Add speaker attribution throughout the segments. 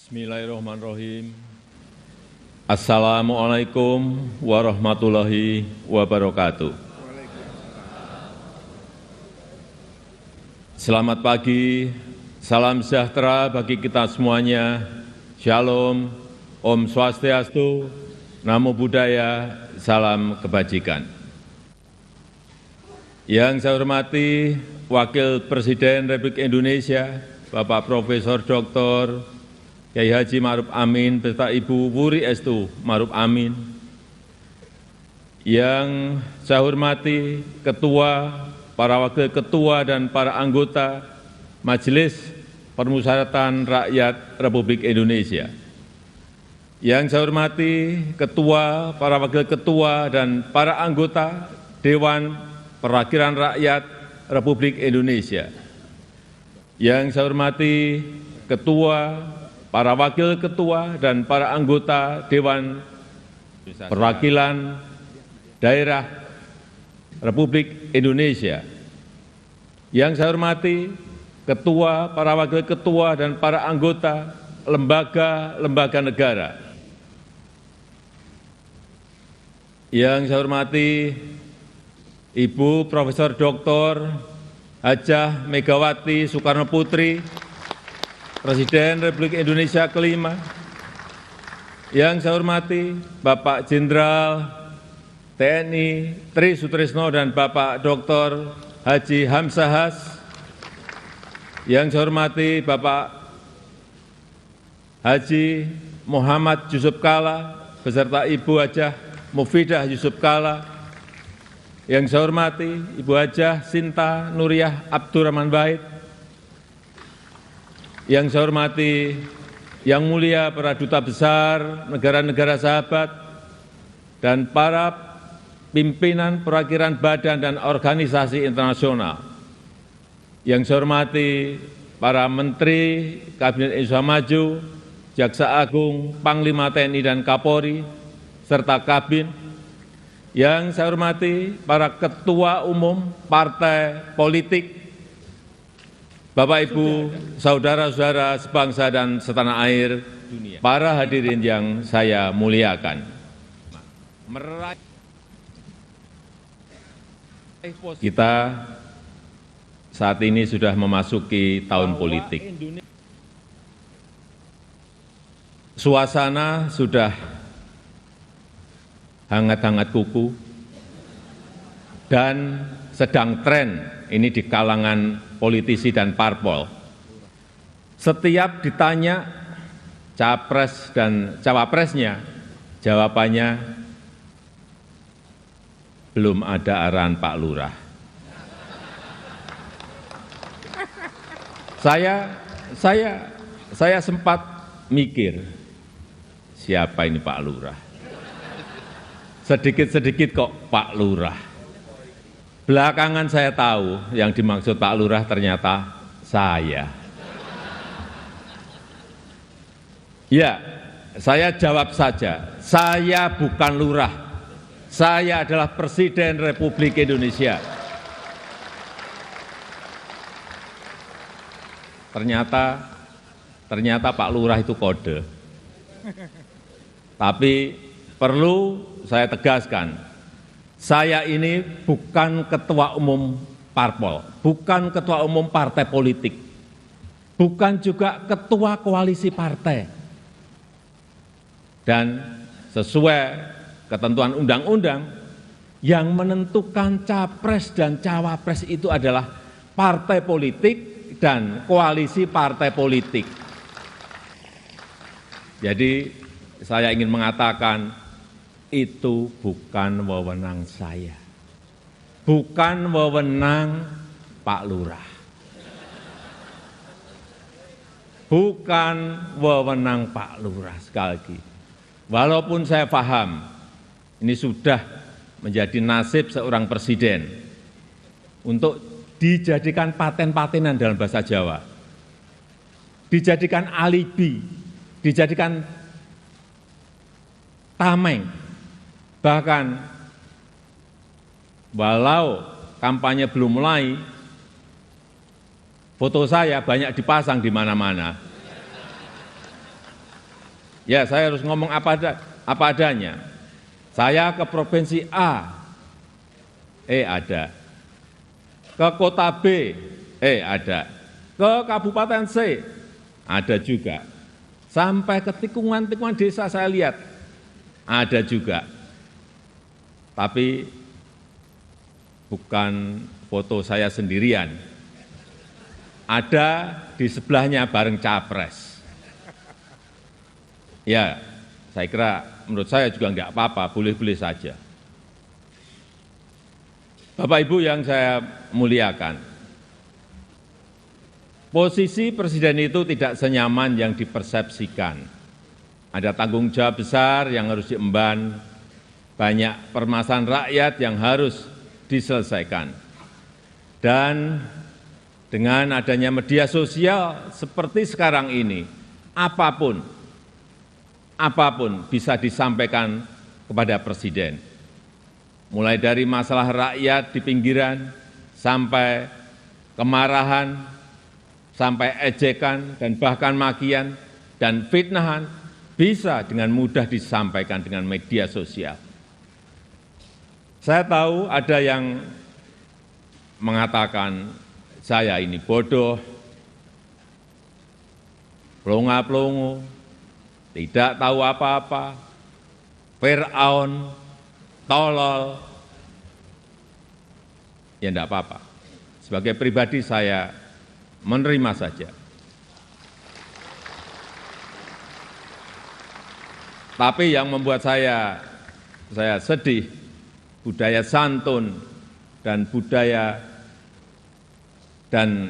Speaker 1: Bismillahirrahmanirrahim. Assalamualaikum warahmatullahi wabarakatuh. Selamat pagi, salam sejahtera bagi kita semuanya. Shalom, Om Swastiastu, Namo Buddhaya, salam kebajikan. Yang saya hormati Wakil Presiden Republik Indonesia, Bapak Profesor Dr. Kiai Haji Ma'ruf Amin beserta Ibu Wuri Estu Ma'ruf Amin. Yang saya hormati Ketua, para Wakil Ketua dan para anggota Majelis Permusyawaratan Rakyat Republik Indonesia. Yang saya hormati Ketua, para Wakil Ketua dan para anggota Dewan Perwakilan Rakyat Republik Indonesia. Yang saya hormati Ketua, para Wakil Ketua dan para anggota Dewan Perwakilan Daerah Republik Indonesia. Yang saya hormati Ketua, para Wakil Ketua dan para anggota lembaga-lembaga negara. Yang saya hormati Ibu Profesor Dr. Hajah Megawati Soekarno Putri, Presiden Republik Indonesia kelima. Yang saya hormati Bapak Jenderal TNI Tri Sutrisno dan Bapak Dr. Haji Hamzahas. Yang saya hormati Bapak Haji Muhammad Yusuf Kalla beserta Ibu Hajah Mufidah Yusuf Kalla. Yang saya hormati Ibu Hajah Sinta Nuriyah Abdurrahman Wahid. Yang saya hormati Yang Mulia para Duta Besar negara-negara sahabat dan para pimpinan perwakilan badan dan organisasi internasional. Yang saya hormati para Menteri Kabinet Indonesia Maju, Jaksa Agung, Panglima TNI dan Kapolri, serta Kabin. Yang saya hormati para Ketua Umum Partai Politik, Bapak, Ibu, saudara-saudara sebangsa dan setanah air, para hadirin yang saya muliakan. Kita saat ini sudah memasuki tahun politik. Suasana sudah hangat-hangat kuku dan sedang tren ini di kalangan politisi dan parpol. Setiap ditanya capres dan cawapresnya, jawabannya belum ada arahan Pak Lurah. Saya sempat mikir, siapa ini Pak Lurah? Sedikit-sedikit kok Pak Lurah. Belakangan saya tahu yang dimaksud Pak Lurah ternyata saya. Ya, saya jawab saja, saya bukan lurah, saya adalah Presiden Republik Indonesia. Ternyata Pak Lurah itu kode. Tapi perlu saya tegaskan, saya ini bukan ketua umum parpol, bukan ketua umum partai politik, bukan juga ketua koalisi partai. Dan sesuai ketentuan undang-undang, yang menentukan capres dan cawapres itu adalah partai politik dan koalisi partai politik. Jadi saya ingin mengatakan, itu bukan wewenang saya, bukan wewenang Pak Lurah, bukan wewenang Pak Lurah. Sekali lagi, walaupun saya paham ini sudah menjadi nasib seorang presiden untuk dijadikan paten-patenan dalam bahasa Jawa, dijadikan alibi, dijadikan tameng. Bahkan walau kampanye belum mulai, foto saya banyak dipasang di mana-mana. Ya, saya harus ngomong apa adanya. Saya ke provinsi A, ada. Ke kota B, ada. Ke kabupaten C, ada juga. Sampai ke tikungan-tikungan desa saya lihat, ada juga. Tapi bukan foto saya sendirian. Ada di sebelahnya bareng capres. Ya, saya kira menurut saya juga enggak apa-apa, boleh-boleh saja. Bapak Ibu yang saya muliakan, posisi presiden itu tidak senyaman yang dipersepsikan. Ada tanggung jawab besar yang harus diemban, banyak permasalahan rakyat yang harus diselesaikan. Dan dengan adanya media sosial seperti sekarang ini, apapun bisa disampaikan kepada presiden. Mulai dari masalah rakyat di pinggiran, sampai kemarahan, sampai ejekan, dan bahkan makian, dan fitnahan, bisa dengan mudah disampaikan dengan media sosial. Saya tahu ada yang mengatakan saya ini bodoh, pelongo-pelongo, tidak tahu apa-apa, Fir'aun, tolol. Ya enggak apa-apa. Sebagai pribadi saya menerima saja. Tapi yang membuat saya sedih, budaya santun dan budaya dan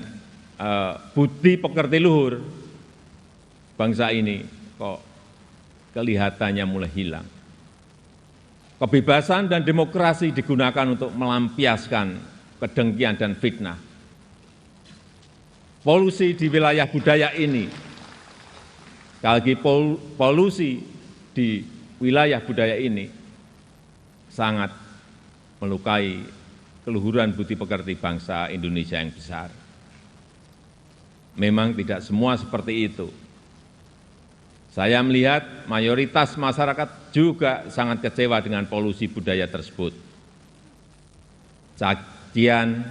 Speaker 1: budi pekerti luhur bangsa ini kok kelihatannya mulai hilang. Kebebasan dan demokrasi digunakan untuk melampiaskan kedengkian dan fitnah. Polusi di wilayah budaya ini, sekali lagi polusi di wilayah budaya ini sangat melukai keluhuran budi pekerti bangsa Indonesia yang besar. Memang tidak semua seperti itu. Saya melihat mayoritas masyarakat juga sangat kecewa dengan polusi budaya tersebut. Cacian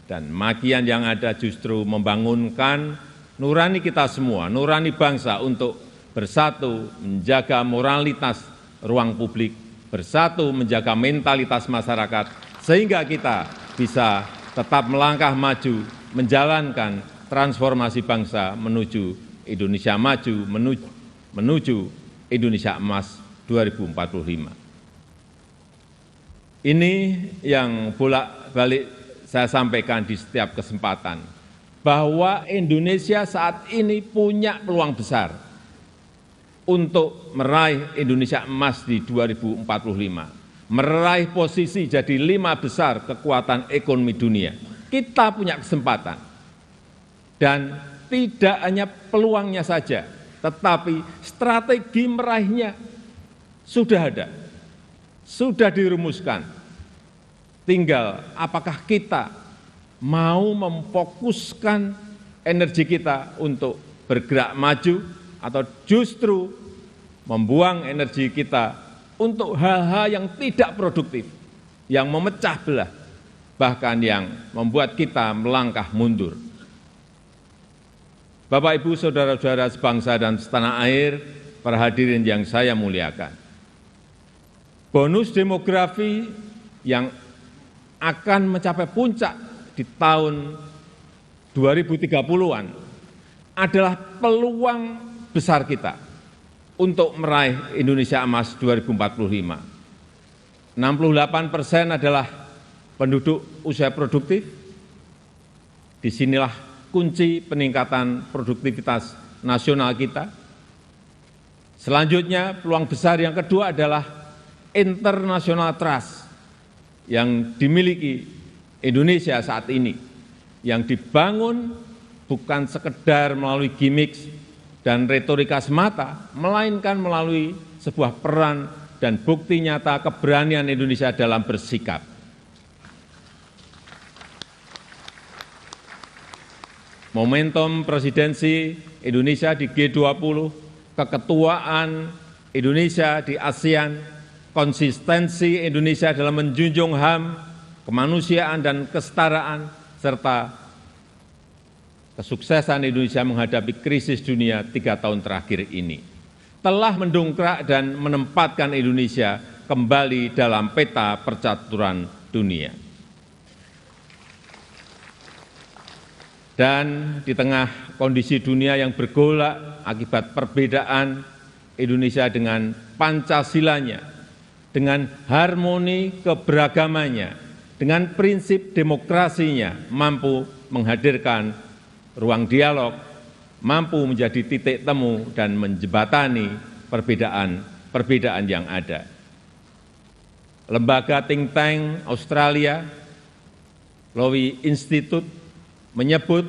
Speaker 1: dan makian yang ada justru membangunkan nurani kita semua, nurani bangsa untuk bersatu menjaga moralitas ruang publik, bersatu menjaga mentalitas masyarakat, sehingga kita bisa tetap melangkah maju, menjalankan transformasi bangsa menuju Indonesia maju, menuju Indonesia emas 2045. Ini yang bolak-balik saya sampaikan di setiap kesempatan, bahwa Indonesia saat ini punya peluang besar untuk meraih Indonesia emas di 2045. Meraih posisi jadi 5 besar kekuatan ekonomi dunia. Kita punya kesempatan. Dan tidak hanya peluangnya saja, tetapi strategi meraihnya sudah ada, sudah dirumuskan. Tinggal apakah kita mau memfokuskan energi kita untuk bergerak maju atau justru membuang energi kita untuk hal-hal yang tidak produktif, yang memecah belah, bahkan yang membuat kita melangkah mundur. Bapak, Ibu, saudara-saudara sebangsa dan setanah air, para hadirin yang saya muliakan. Bonus demografi yang akan mencapai puncak di tahun 2030-an adalah peluang besar kita untuk meraih Indonesia emas 2045. 68% adalah penduduk usia produktif. Disinilah kunci peningkatan produktivitas nasional kita. Selanjutnya, peluang besar yang kedua adalah international trust yang dimiliki Indonesia saat ini, yang dibangun bukan sekedar melalui gimmick dan retorika semata, melainkan melalui sebuah peran dan bukti nyata keberanian Indonesia dalam bersikap. Momentum presidensi Indonesia di G20 keketuaan Indonesia di ASEAN, konsistensi Indonesia dalam menjunjung HAM, kemanusiaan dan kesetaraan, serta kesuksesan Indonesia menghadapi krisis dunia 3 tahun terakhir ini telah mendongkrak dan menempatkan Indonesia kembali dalam peta percaturan dunia. Dan di tengah kondisi dunia yang bergolak akibat perbedaan Indonesia dengan Pancasilanya, dengan harmoni keberagamannya, dengan prinsip demokrasinya, mampu menghadirkan ruang dialog, mampu menjadi titik temu dan menjembatani perbedaan yang ada. Lembaga think tank Australia, Lowy Institute, menyebut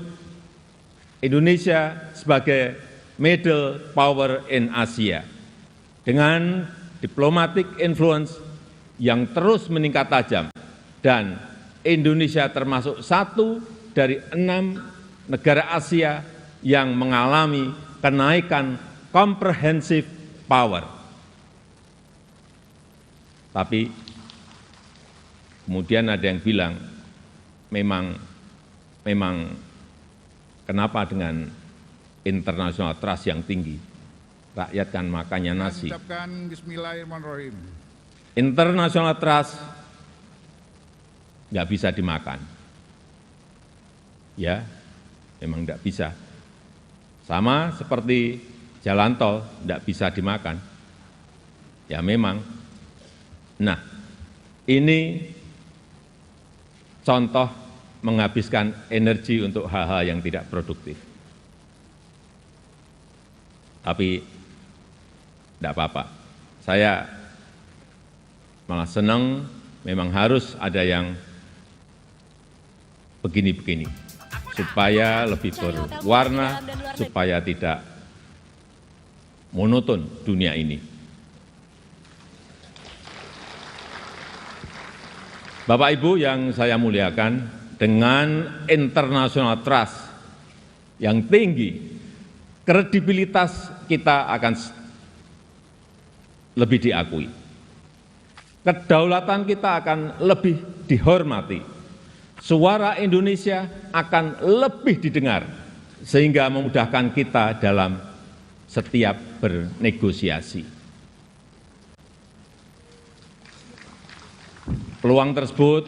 Speaker 1: Indonesia sebagai middle power in Asia dengan diplomatic influence yang terus meningkat tajam, dan Indonesia termasuk satu dari 6 negara Asia yang mengalami kenaikan comprehensive power. Tapi kemudian ada yang bilang, memang kenapa dengan international trust yang tinggi, rakyat kan makannya nasi.
Speaker 2: Bismillahirrahmanirrahim.
Speaker 1: International trust nggak bisa dimakan. Ya, memang nggak bisa. Sama seperti jalan tol nggak bisa dimakan. Ya memang. Nah, ini contoh menghabiskan energi untuk hal-hal yang tidak produktif. Tapi tidak apa-apa. Saya malah senang, memang harus ada yang begini-begini, supaya lebih berwarna, supaya tidak monoton dunia ini. Bapak Ibu yang saya muliakan, dengan international trust yang tinggi, kredibilitas kita akan lebih diakui. Kedaulatan kita akan lebih dihormati. Suara Indonesia akan lebih didengar, sehingga memudahkan kita dalam setiap bernegosiasi. Peluang tersebut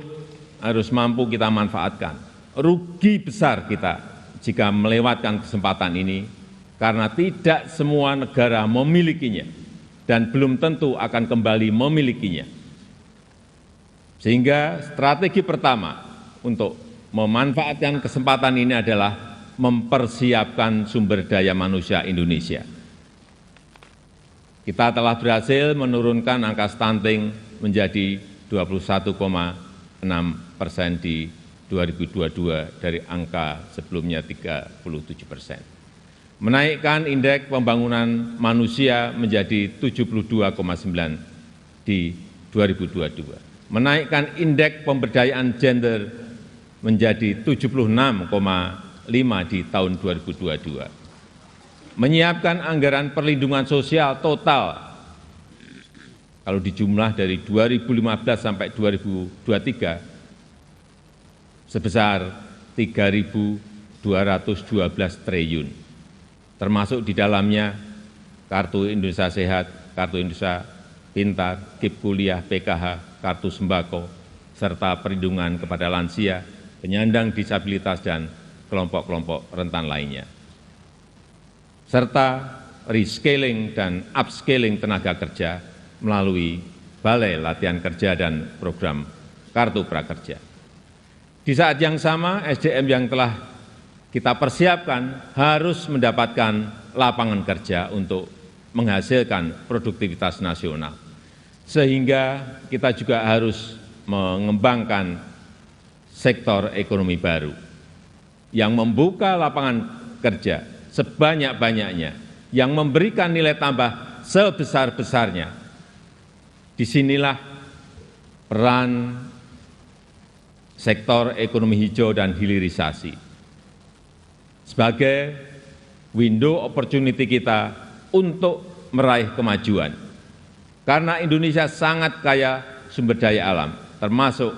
Speaker 1: harus mampu kita manfaatkan. Rugi besar kita jika melewatkan kesempatan ini, karena tidak semua negara memilikinya dan belum tentu akan kembali memilikinya. Sehingga strategi pertama untuk memanfaatkan kesempatan ini adalah mempersiapkan sumber daya manusia Indonesia. Kita telah berhasil menurunkan angka stunting menjadi 21,6% di 2022 dari angka sebelumnya 37%. Menaikkan indeks pembangunan manusia menjadi 72,9 di 2022. Menaikkan indeks pemberdayaan gender menjadi 76,5 di tahun 2022. Menyiapkan anggaran perlindungan sosial total kalau dijumlah dari 2015 sampai 2023 sebesar 3.212 triliun, termasuk di dalamnya Kartu Indonesia Sehat, Kartu Indonesia Pintar, KIP Kuliah, PKH, Kartu Sembako, serta perlindungan kepada lansia, penyandang disabilitas, dan kelompok-kelompok rentan lainnya, serta rescaling dan upscaling tenaga kerja melalui Balai Latihan Kerja dan program Kartu Prakerja. Di saat yang sama, SDM yang telah kita persiapkan harus mendapatkan lapangan kerja untuk menghasilkan produktivitas nasional. Sehingga kita juga harus mengembangkan sektor ekonomi baru yang membuka lapangan kerja sebanyak-banyaknya, yang memberikan nilai tambah sebesar-besarnya. Disinilah peran sektor ekonomi hijau dan hilirisasi sebagai window opportunity kita untuk meraih kemajuan. Karena Indonesia sangat kaya sumber daya alam, termasuk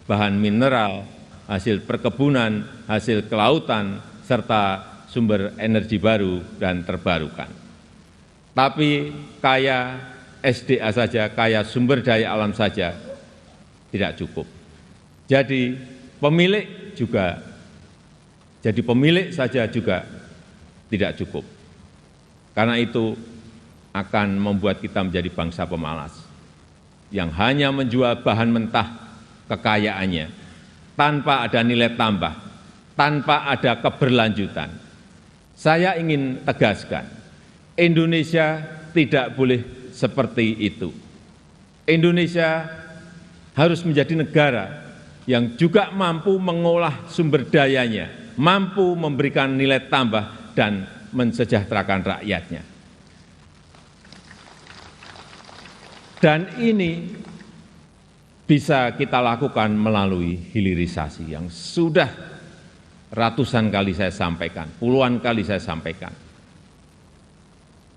Speaker 1: bahan mineral, hasil perkebunan, hasil kelautan, serta sumber energi baru dan terbarukan. Tapi kaya SDA saja, kaya sumber daya alam saja tidak cukup. Jadi pemilik saja juga tidak cukup. Karena itu akan membuat kita menjadi bangsa pemalas yang hanya menjual bahan mentah kekayaannya tanpa ada nilai tambah, tanpa ada keberlanjutan. Saya ingin tegaskan, Indonesia tidak boleh seperti itu. Indonesia harus menjadi negara yang juga mampu mengolah sumber dayanya, mampu memberikan nilai tambah dan mensejahterakan rakyatnya. Dan ini bisa kita lakukan melalui hilirisasi yang sudah ratusan kali saya sampaikan, puluhan kali saya sampaikan.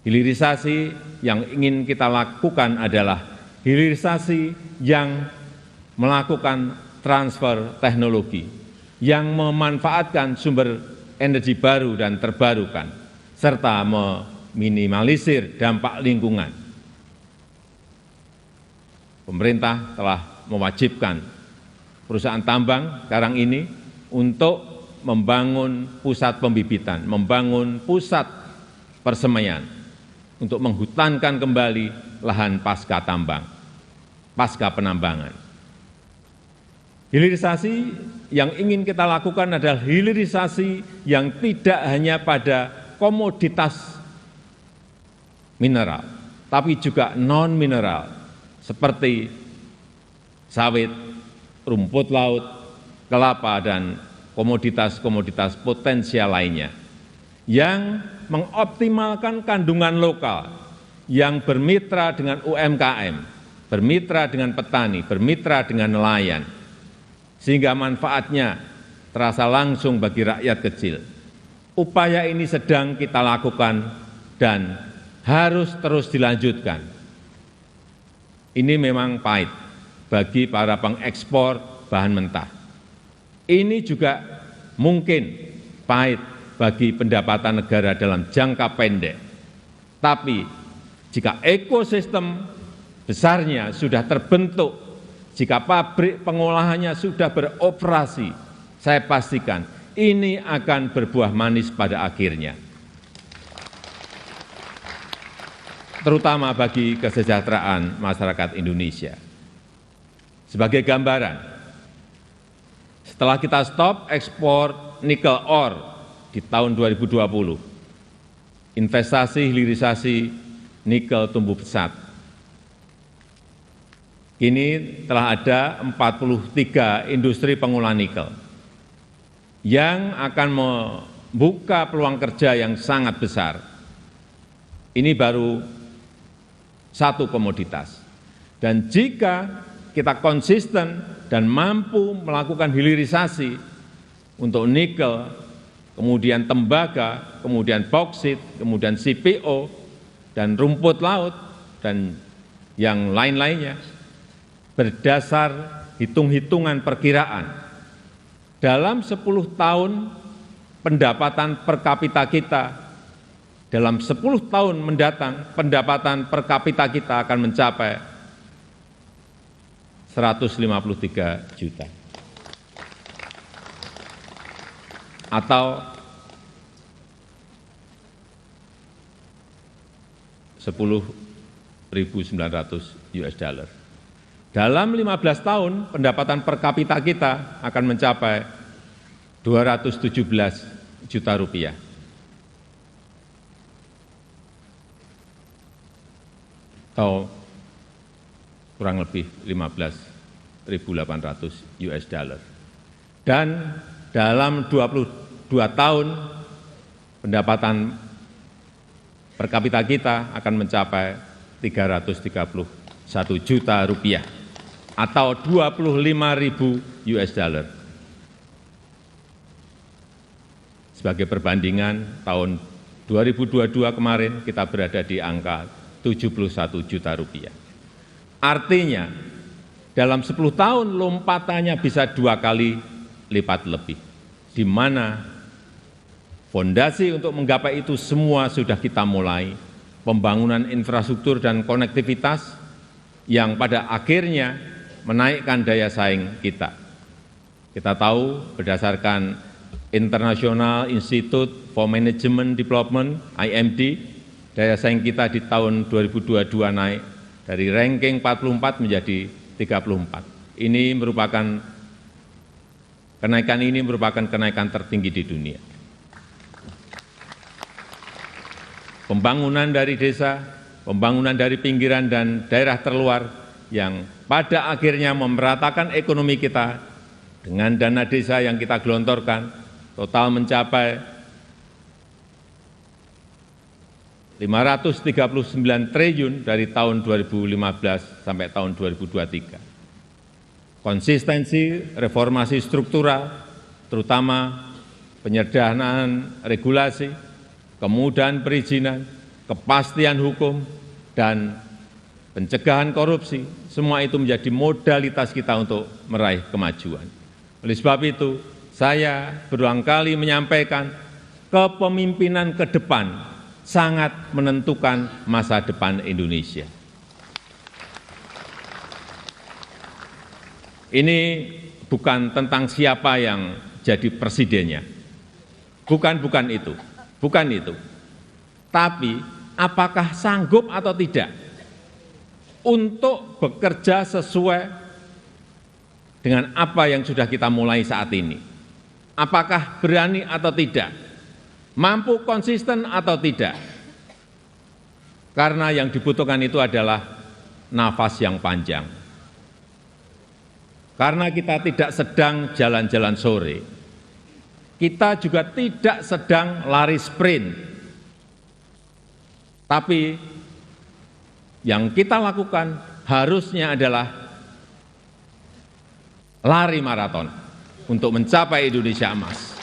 Speaker 1: Hilirisasi yang ingin kita lakukan adalah hilirisasi yang melakukan transfer teknologi, yang memanfaatkan sumber energi baru dan terbarukan, serta meminimalisir dampak lingkungan. Pemerintah telah mewajibkan perusahaan tambang sekarang ini untuk membangun pusat pembibitan, membangun pusat persemaian, untuk menghutankan kembali lahan pasca tambang, pasca penambangan. Hilirisasi yang ingin kita lakukan adalah hilirisasi yang tidak hanya pada komoditas mineral, tapi juga non-mineral, seperti sawit, rumput laut, kelapa, dan komoditas-komoditas potensial lainnya, yang mengoptimalkan kandungan lokal, yang bermitra dengan UMKM, bermitra dengan petani, bermitra dengan nelayan, sehingga manfaatnya terasa langsung bagi rakyat kecil. Upaya ini sedang kita lakukan dan harus terus dilanjutkan. Ini memang pahit bagi para pengekspor bahan mentah. Ini juga mungkin pahit bagi pendapatan negara dalam jangka pendek. Tapi jika ekosistem besarnya sudah terbentuk, jika pabrik pengolahannya sudah beroperasi, saya pastikan ini akan berbuah manis pada akhirnya. Terutama bagi kesejahteraan masyarakat Indonesia. Sebagai gambaran, setelah kita stop ekspor nikel ore di tahun 2020, investasi hilirisasi nikel tumbuh pesat. Kini telah ada 43 industri pengolahan nikel yang akan membuka peluang kerja yang sangat besar. Ini baru satu komoditas. Dan jika kita konsisten dan mampu melakukan hilirisasi untuk nikel, kemudian tembaga, kemudian bauksit, kemudian CPO, dan rumput laut, dan yang lain-lainnya, berdasar hitung-hitungan perkiraan, dalam 10 tahun pendapatan per kapita kita, dalam 10 tahun mendatang, pendapatan per kapita kita akan mencapai 153 juta. Atau 10.900 US dollar. Dalam 15 tahun, pendapatan per kapita kita akan mencapai 217 juta rupiah. Atau kurang lebih 15.800 US dollar. Dan dalam 22 tahun, pendapatan per kapita kita akan mencapai 331 juta rupiah atau 25.000 US dollar. Sebagai perbandingan, tahun 2022 kemarin kita berada di angka 71 juta rupiah. Artinya, dalam 10 tahun lompatannya bisa 2 kali lipat lebih, di mana fondasi untuk menggapai itu semua sudah kita mulai, pembangunan infrastruktur dan konektivitas yang pada akhirnya menaikkan daya saing kita. Kita tahu berdasarkan International Institute for Management Development, IMD, daya saing kita di tahun 2022 naik dari ranking 44 menjadi 34. Kenaikan ini merupakan kenaikan tertinggi di dunia. Pembangunan dari desa, pembangunan dari pinggiran dan daerah terluar yang pada akhirnya memeratakan ekonomi kita dengan dana desa yang kita gelontorkan total mencapai 539 triliun dari tahun 2015 sampai tahun 2023. Konsistensi reformasi struktural, terutama penyederhanaan regulasi, kemudahan perizinan, kepastian hukum, dan pencegahan korupsi, semua itu menjadi modalitas kita untuk meraih kemajuan. Oleh sebab itu, saya berulang kali menyampaikan kepemimpinan ke depan sangat menentukan masa depan Indonesia. Ini bukan tentang siapa yang jadi presidennya. Bukan itu. Tapi apakah sanggup atau tidak untuk bekerja sesuai dengan apa yang sudah kita mulai saat ini. Apakah berani atau tidak, mampu konsisten atau tidak. Karena yang dibutuhkan itu adalah nafas yang panjang. Karena kita tidak sedang jalan-jalan sore, kita juga tidak sedang lari sprint. Tapi yang kita lakukan harusnya adalah lari maraton untuk mencapai Indonesia emas.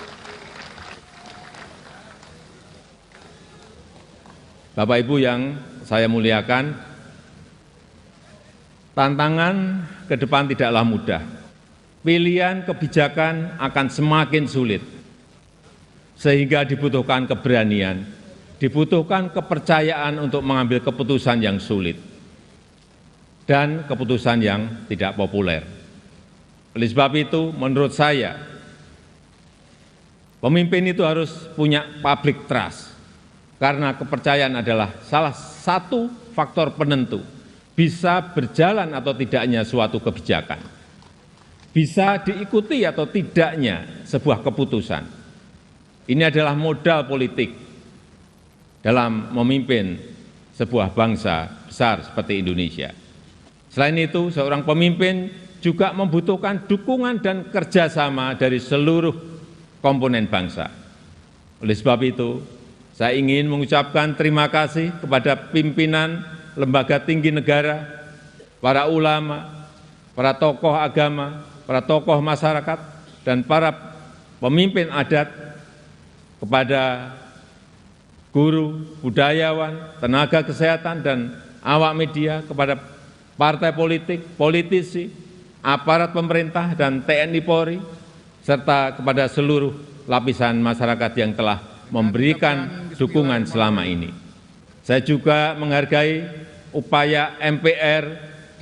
Speaker 1: Bapak Ibu yang saya muliakan, tantangan ke depan tidaklah mudah. Pilihan kebijakan akan semakin sulit, sehingga dibutuhkan keberanian, dibutuhkan kepercayaan untuk mengambil keputusan yang sulit dan keputusan yang tidak populer. Oleh sebab itu, menurut saya, pemimpin itu harus punya public trust, karena kepercayaan adalah salah satu faktor penentu bisa berjalan atau tidaknya suatu kebijakan, bisa diikuti atau tidaknya sebuah keputusan. Ini adalah modal politik dalam memimpin sebuah bangsa besar seperti Indonesia. Selain itu, seorang pemimpin juga membutuhkan dukungan dan kerjasama dari seluruh komponen bangsa. Oleh sebab itu, saya ingin mengucapkan terima kasih kepada pimpinan lembaga tinggi negara, para ulama, para tokoh agama, para tokoh masyarakat, dan para pemimpin adat, kepada guru, budayawan, tenaga kesehatan, dan awak media, kepada partai politik, politisi, aparat pemerintah, dan TNI Polri, serta kepada seluruh lapisan masyarakat yang telah memberikan dukungan selama ini. Saya juga menghargai upaya MPR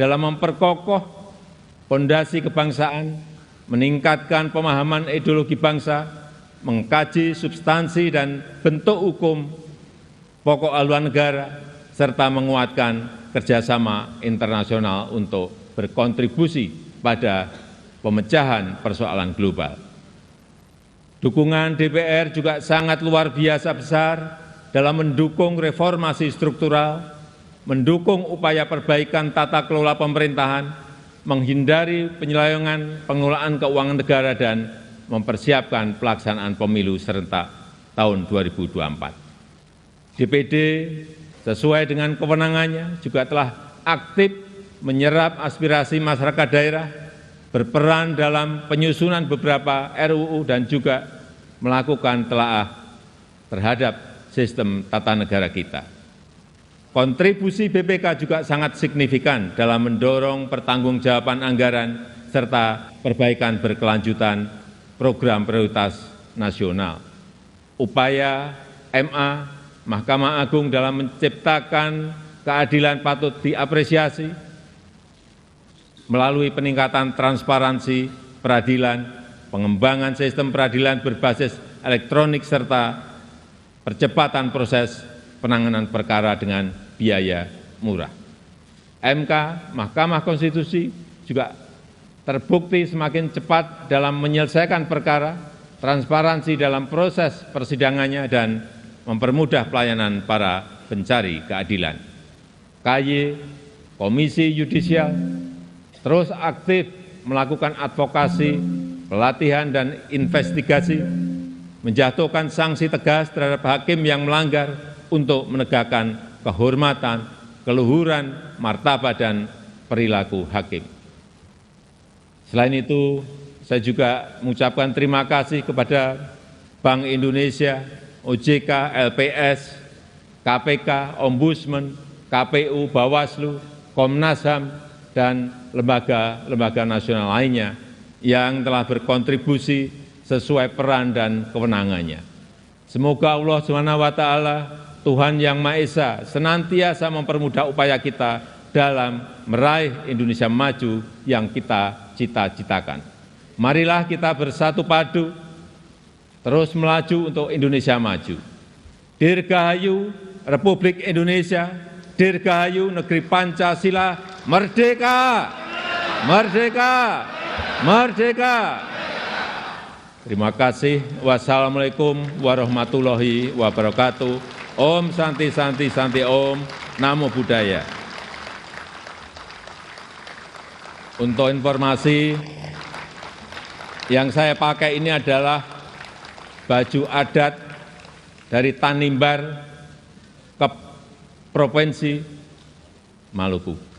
Speaker 1: dalam memperkokoh fondasi kebangsaan, meningkatkan pemahaman ideologi bangsa, mengkaji substansi dan bentuk hukum pokok haluan negara, serta menguatkan kerjasama internasional untuk berkontribusi pada pemecahan persoalan global. Dukungan DPR juga sangat luar biasa besar dalam mendukung reformasi struktural, mendukung upaya perbaikan tata kelola pemerintahan, menghindari penyelewengan pengelolaan keuangan negara, dan mempersiapkan pelaksanaan pemilu serentak tahun 2024. DPD sesuai dengan kewenangannya juga telah aktif menyerap aspirasi masyarakat daerah, berperan dalam penyusunan beberapa RUU, dan juga melakukan telaah terhadap sistem tata negara kita. Kontribusi BPK juga sangat signifikan dalam mendorong pertanggungjawaban anggaran serta perbaikan berkelanjutan program prioritas nasional. Upaya MA, Mahkamah Agung dalam menciptakan keadilan patut diapresiasi melalui peningkatan transparansi peradilan, pengembangan sistem peradilan berbasis elektronik, serta percepatan proses penanganan perkara dengan biaya murah. MK, Mahkamah Konstitusi juga terbukti semakin cepat dalam menyelesaikan perkara, transparansi dalam proses persidangannya, dan mempermudah pelayanan para pencari keadilan. KY, Komisi Yudisial, terus aktif melakukan advokasi, pelatihan, dan investigasi, menjatuhkan sanksi tegas terhadap hakim yang melanggar untuk menegakkan kehormatan, keluhuran, martabat, dan perilaku hakim. Selain itu, saya juga mengucapkan terima kasih kepada Bank Indonesia, OJK, LPS, KPK, Ombudsman, KPU, Bawaslu, Komnas HAM, dan lembaga-lembaga nasional lainnya yang telah berkontribusi sesuai peran dan kewenangannya. Semoga Allah SWT, Tuhan Yang Maha Esa, senantiasa mempermudah upaya kita dalam meraih Indonesia maju yang kita cita-citakan. Marilah kita bersatu padu, terus melaju untuk Indonesia maju. Dirgahayu Republik Indonesia, Dirgahayu Negeri Pancasila, merdeka! Merdeka! Merdeka! Terima kasih. Wassalamualaikum warahmatullahi wabarakatuh. Om Santi Santi Santi Om, Namo Buddhaya. Untuk informasi, yang saya pakai ini adalah baju adat dari Tanimbar ke Provinsi Maluku.